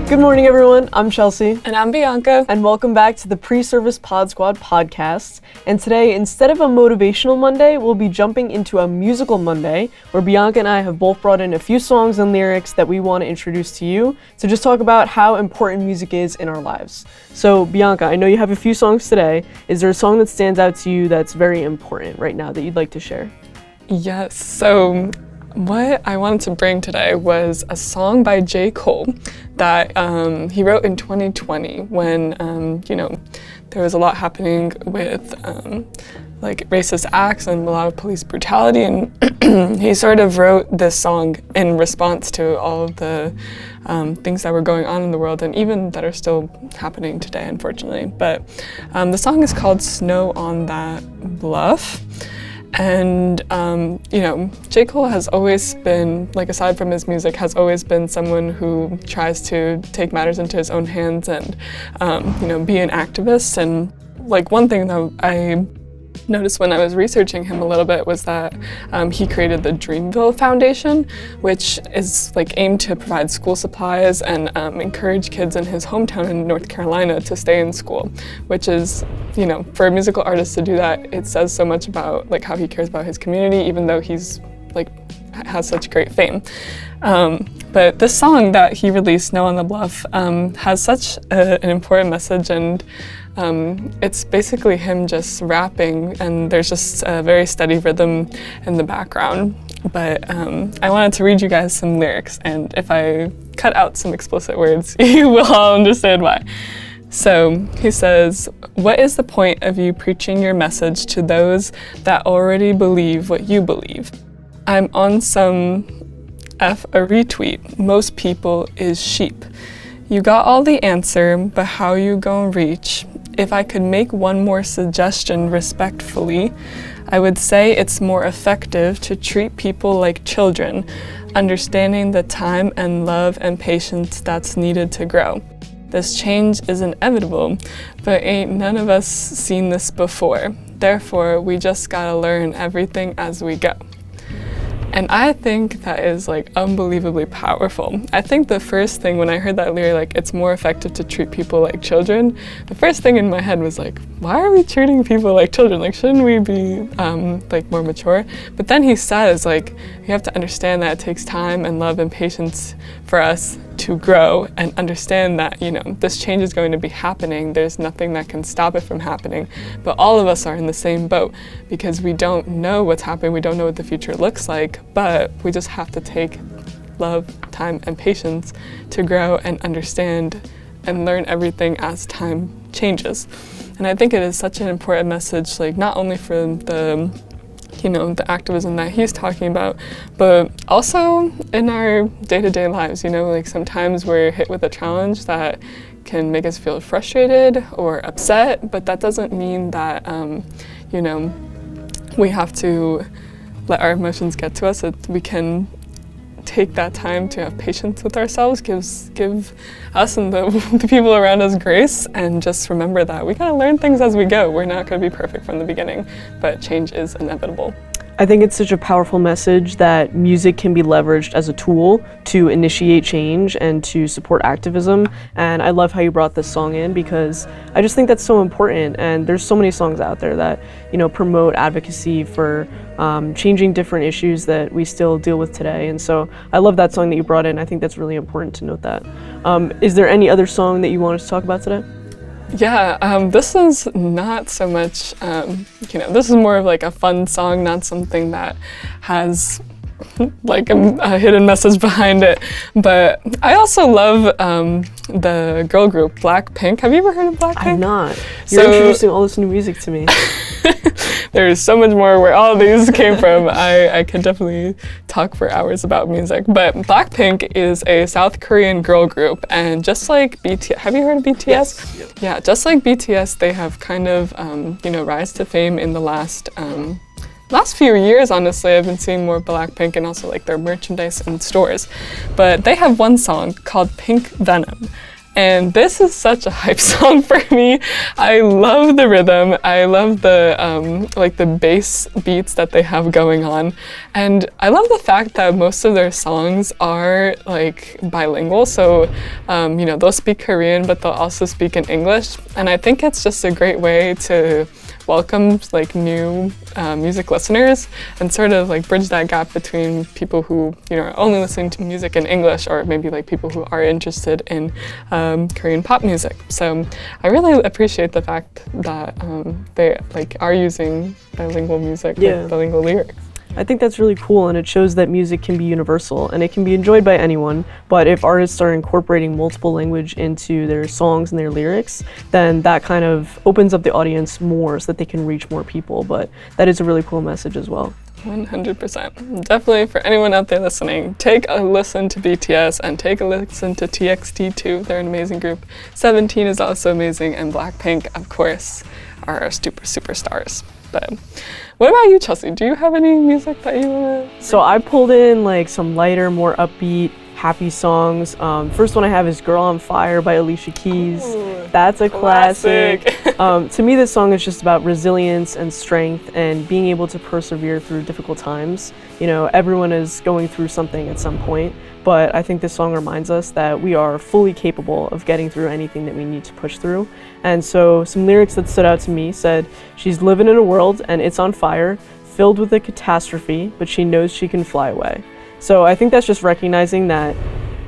Good morning, everyone. I'm Chelsea. And I'm Bianca. And welcome back to the Preservice PODSQUAD podcast. And today, instead of a Motivational Monday, we'll be jumping into a Musical Monday, where Bianca and I have both brought in a few songs and lyrics that we want to introduce to you to just talk about how important music is in our lives. So, Bianca, I know you have a few songs today. Is there a song that stands out to you that's very important right now that you'd like to share? Yes. So, what I wanted to bring today was a song by J. Cole that he wrote in 2020 when, there was a lot happening with like racist acts and a lot of police brutality, and he sort of wrote this song in response to all of the things that were going on in the world and even that are still happening today, unfortunately. But the song is called Snow on That Bluff. And, J. Cole has always been, like, aside from his music, has always been someone who tries to take matters into his own hands and, be an activist. And, like, one thing that I noticed when I was researching him a little bit was that he created the Dreamville Foundation, which is like aimed to provide school supplies and encourage kids in his hometown in North Carolina to stay in school, which is, for a musical artist to do that, it says so much about like how he cares about his community, even though he's like has such great fame. But this song that he released, Snow on the Bluff, has such an important message, and it's basically him just rapping, and there's just a very steady rhythm in the background. But I wanted to read you guys some lyrics, and if I cut out some explicit words, you will all understand why. So he says, "What is the point of you preaching your message to those that already believe what you believe? I'm on some F a retweet. Most people is sheep. You got all the answer, but how you gon' reach? If I could make one more suggestion respectfully, I would say it's more effective to treat people like children, understanding the time and love and patience that's needed to grow. This change is inevitable, but ain't none of us seen this before. Therefore, we just gotta learn everything as we go." And I think that is like unbelievably powerful. I think the first thing when I heard that lyric, like it's more effective to treat people like children, the first thing in my head was like, why are we treating people like children? Like, shouldn't we be like more mature? But then he says like, you have to understand that it takes time and love and patience for us to grow and understand that, this change is going to be happening. There's nothing that can stop it from happening. But all of us are in the same boat because we don't know what's happening. We don't know what the future looks like, but we just have to take love, time, and patience to grow and understand and learn everything as time changes. And I think it is such an important message, like not only for the activism that he's talking about, but also in our day-to-day lives, like sometimes we're hit with a challenge that can make us feel frustrated or upset, but that doesn't mean that, we have to let our emotions get to us. We can take that time to have patience with ourselves, give us and the people around us grace, and just remember that we gotta learn things as we go. We're not gonna be perfect from the beginning, but change is inevitable. I think it's such a powerful message that music can be leveraged as a tool to initiate change and to support activism. And I love how you brought this song in because I just think that's so important. And there's so many songs out there that, promote advocacy for changing different issues that we still deal with today. And so I love that song that you brought in. I think that's really important to note that. Is there any other song that you wanted to talk about today? Yeah, this is not so much, this is more of like a fun song, not something that has like a hidden message behind it. But I also love the girl group BLACKPINK. Have you ever heard of BLACKPINK? I've not. You're introducing all this new music to me. There's so much more where all of these came from. I could definitely talk for hours about music. But BLACKPINK is a South Korean girl group, and just like BTS, have you heard of BTS? Yes. Yeah, just like BTS, they have kind of, rise to fame in the last few years. Honestly, I've been seeing more BLACKPINK and also like their merchandise in stores. But they have one song called Pink Venom. And this is such a hype song for me. I love the rhythm. I love the like the bass beats that they have going on. And I love the fact that most of their songs are like bilingual. So, you know, they'll speak Korean, but they'll also speak in English. And I think it's just a great way to welcome like new music listeners and sort of like bridge that gap between people who, you know, are only listening to music in English, or maybe like people who are interested in Korean pop music. So I really appreciate the fact that they like are using bilingual music, like bilingual lyrics. I think that's really cool, and it shows that music can be universal and it can be enjoyed by anyone, but if artists are incorporating multiple language into their songs and their lyrics, then that kind of opens up the audience more so that they can reach more people. But that is a really cool message as well. 100%. Definitely for anyone out there listening, take a listen to BTS and take a listen to TXT too. They're an amazing group. 17 is also amazing, and BLACKPINK, of course, are superstars. But what about you, Chelsea? Do you have any music that you want to? So I pulled in like some lighter, more upbeat, happy songs. First one I have is Girl on Fire by Alicia Keys. Ooh, that's a classic. To me, this song is just about resilience and strength and being able to persevere through difficult times. You know, everyone is going through something at some point, but I think this song reminds us that we are fully capable of getting through anything that we need to push through. And so some lyrics that stood out to me said, "She's living in a world and it's on fire, filled with a catastrophe, but she knows she can fly away." So I think that's just recognizing that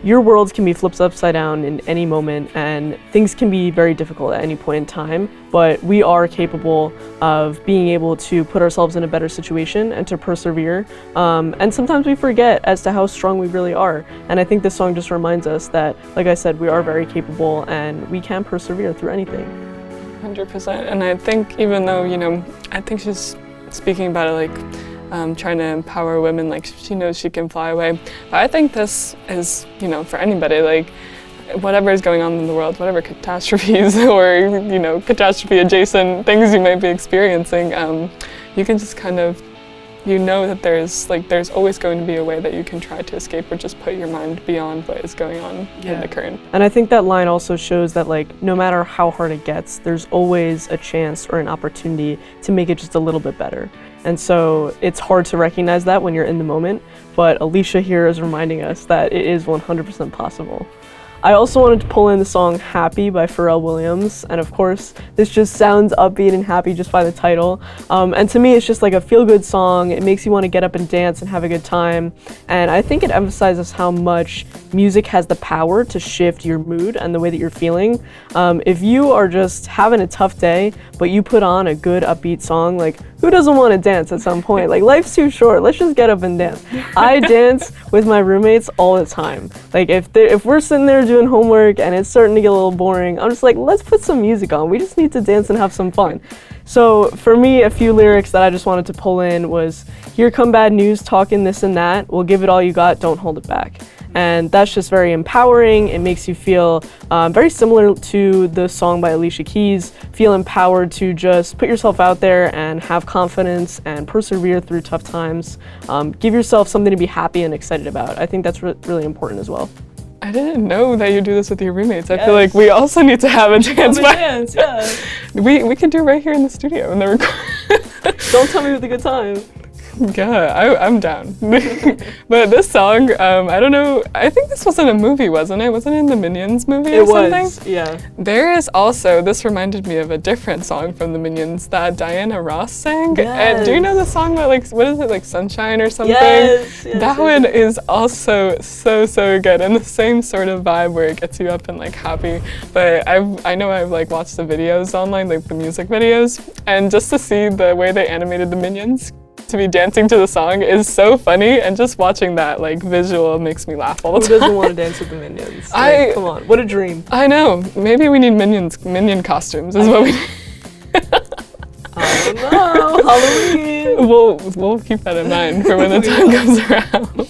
your world can be flipped upside down in any moment, and things can be very difficult at any point in time, but we are capable of being able to put ourselves in a better situation and to persevere. And sometimes we forget as to how strong we really are. And I think this song just reminds us that, like I said, we are very capable and we can persevere through anything. 100%. And I think even though, you know, I think she's speaking about it like trying to empower women, like she knows she can fly away. But I think this is, you know, for anybody, like whatever is going on in the world, whatever catastrophes or, you know, catastrophe adjacent things you might be experiencing, you can just kind of, you know that there's always going to be a way that you can try to escape or just put your mind beyond what is going on in the current. And I think that line also shows that like no matter how hard it gets, there's always a chance or an opportunity to make it just a little bit better. And so it's hard to recognize that when you're in the moment, but Alicia here is reminding us that it is 100% possible. I also wanted to pull in the song Happy by Pharrell Williams, and of course this just sounds upbeat and happy just by the title, and to me it's just like a feel-good song. It makes you want to get up and dance and have a good time, and I think it emphasizes how much music has the power to shift your mood and the way that you're feeling. If you are just having a tough day but you put on a good upbeat song, like who doesn't want to dance at some point? Like life's too short, let's just get up and dance. I dance with my roommates all the time. Like if we're sitting there doing homework and it's starting to get a little boring, I'm just like, let's put some music on. We just need to dance and have some fun. So for me, a few lyrics that I just wanted to pull in was, "Here come bad news, talking this and that. Well, give it all you got, don't hold it back." And that's just very empowering. It makes you feel very similar to the song by Alicia Keys, feel empowered to just put yourself out there and have confidence and persevere through tough times. Give yourself something to be happy and excited about. I think that's really important as well. I didn't know that you do this with your roommates. I feel like we also need to have a dance. Yeah. We could do it right here in the studio in the record. Don't tell me with a good time. Yeah, I'm down. But this song, I don't know, I think this was in a movie, wasn't it? Wasn't it in the Minions movie or something? It was, yeah. There is also, this reminded me of a different song from the Minions that Diana Ross sang. Yes. And do you know the song about like, what is it, like Sunshine or something? Yes. That one is also so good, and the same sort of vibe where it gets you up and like happy. But I know I've like watched the videos online, like the music videos, and just to see the way they animated the Minions to be dancing to the song is so funny, and just watching that like visual makes me laugh all the time. Who doesn't want to dance with the Minions? Like, come on, what a dream. I know. Maybe we need minion costumes is what we need. I don't know. Halloween. We'll keep that in mind for when the time comes around.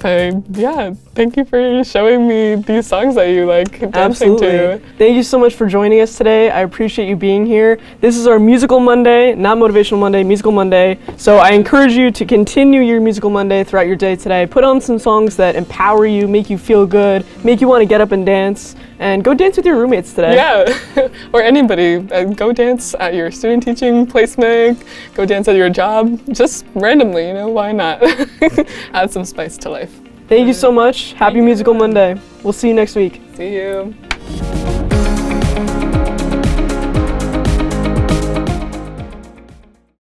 But yeah, thank you for showing me these songs that you like dancing to. Thank you so much for joining us today. I appreciate you being here. This is our Musical Monday, not Motivational Monday, Musical Monday. So I encourage you to continue your Musical Monday throughout your day today. Put on some songs that empower you, make you feel good, make you want to get up and dance. And go dance with your roommates today. Yeah, or anybody. Go dance at your student teaching placement, go dance at your job, just randomly, why not? Add some spice to life. Thank you so much. Happy Musical Monday. We'll see you next week. See you.